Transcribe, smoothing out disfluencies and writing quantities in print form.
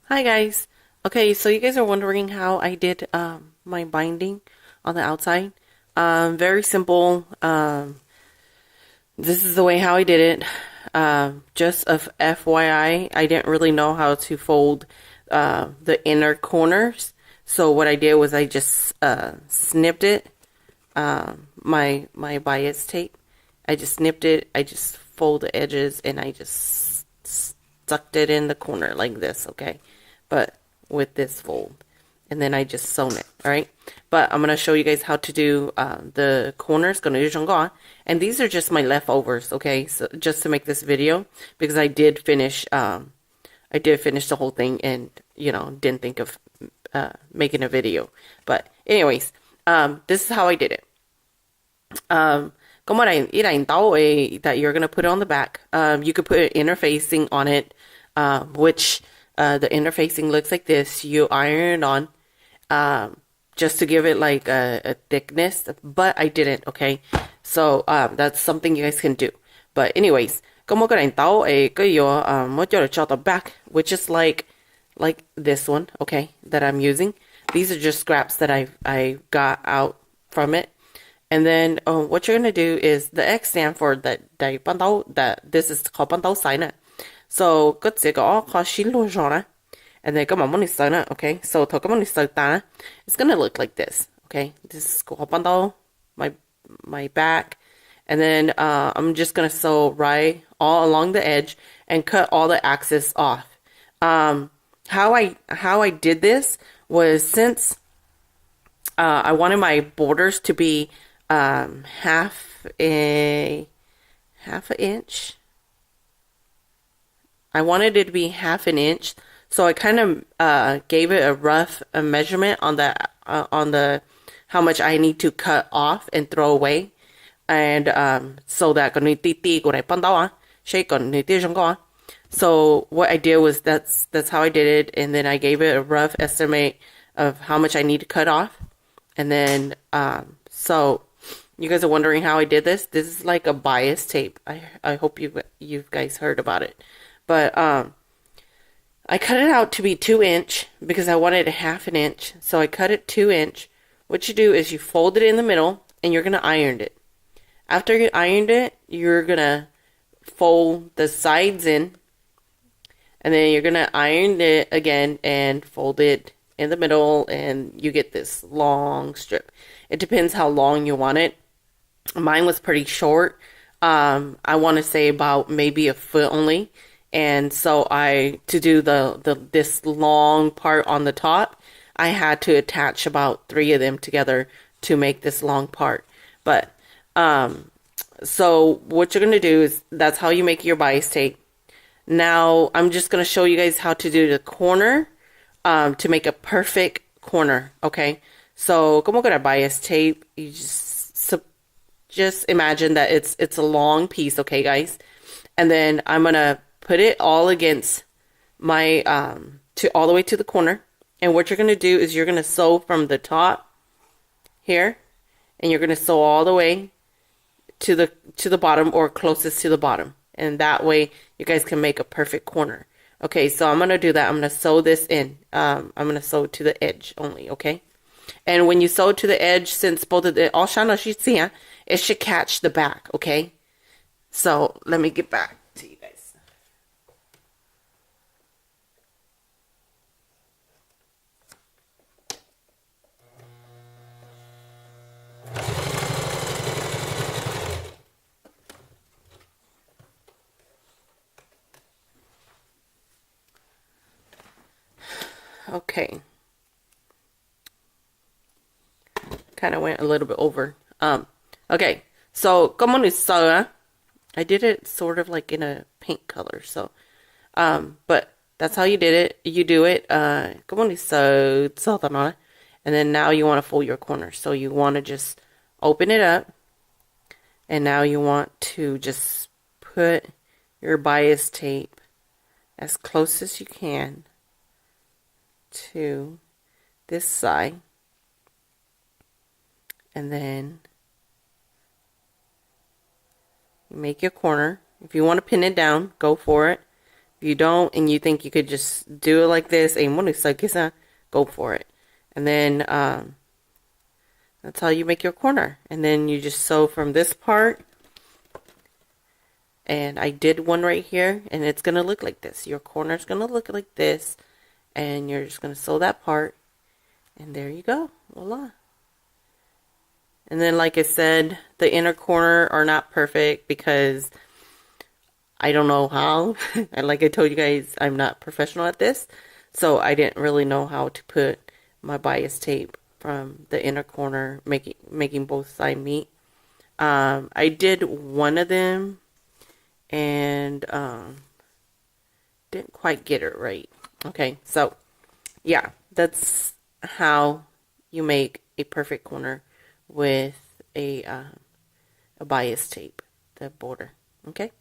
Hi guys. Okay, so you guys are wondering how I did my binding on the outside. Very simple. This is the way how I did it. Just of FYI, I didn't really know how to fold the inner corners. So what I did was I just snipped it, my bias tape. I just snipped it. I just fold the edges and I just stuck it in the corner like this, okay? But with this fold. And then I just sewn it, all right? But I'm going to show you guys how to do the corners. And these are just my leftovers, okay? So just to make this video, because I did finish the whole thing and, didn't think of making a video. But anyways, this is how I did it. Come on, that you're gonna put it on the back. You could put interfacing on it, which the interfacing looks like this. You iron it on, just to give it like a thickness, but I didn't. Okay, so that's something you guys can do. But anyways, como cái tao cái what you the back, which is like this one, okay, that I'm using. These are just scraps that I got out from it. And then what you're gonna do is the X stand for that this is called 半岛 sign. So cái chữ có xin lỗi rồi. And then come on, okay? So it's gonna look like this, okay? This is called 半岛, my back. And then I'm just gonna sew right all along the edge and cut all the axis off. How I did this was since I wanted my borders to be half an inch. I wanted it to be half an inch, so I kind of gave it a rough measurement on the how much I need to cut off and throw away, and so that so what I did was that's how I did it, and then I gave it a rough estimate of how much I need to cut off, and then so you guys are wondering how I did this. This is like a bias tape. I hope you guys heard about it, but I cut it out to be 2 inch because I wanted a half an inch. So I cut it 2 inch. What you do is you fold it in the middle and you're gonna iron it. After you ironed it, you're gonna fold the sides in, and then you're gonna iron it again and fold it in the middle, and you get this long strip. It depends how long you want it. Mine was pretty short. I want to say about maybe a foot only. And so to do this long part on the top, I had to attach about 3 of them together to make this long part. But, so what you're going to do is that's how you make your bias tape. Now, I'm just going to show you guys how to do the corner, to make a perfect corner. Okay. So, como que bias tape, you just imagine that it's a long piece, okay, guys? And then I'm gonna put it all against my to all the way to the corner. And what you're gonna do is you're gonna sew from the top here, and you're gonna sew all the way to the bottom or closest to the bottom. And that way you guys can make a perfect corner. Okay, so I'm gonna do that. I'm gonna sew this in. I'm gonna sew to the edge only, okay? And when you sew to the edge, since both of the it should catch the back, okay? So let me get back to you guys. Okay. Kind of went a little bit over. Okay. So, como ni sew, I did it sort of like in a paint color. So, but that's how you did it. You do it. Como ni sew, and then now you want to fold your corner. So you want to just open it up, and now you want to just put your bias tape as close as you can to this side. And then you make your corner. If you want to pin it down, go for it. If you don't and you think you could just do it like this, go for it. And then that's how you make your corner. And then you just sew from this part. And I did one right here, and it's going to look like this. Your corner is going to look like this. And you're just going to sew that part. And there you go. Voila. And then, like I said, the inner corner are not perfect because I don't know how. And like I told you guys, I'm not professional at this. So I didn't really know how to put my bias tape from the inner corner, making both sides meet. I did one of them and didn't quite get it right. Okay, so yeah, that's how you make a perfect corner with a bias tape, the border. Okay.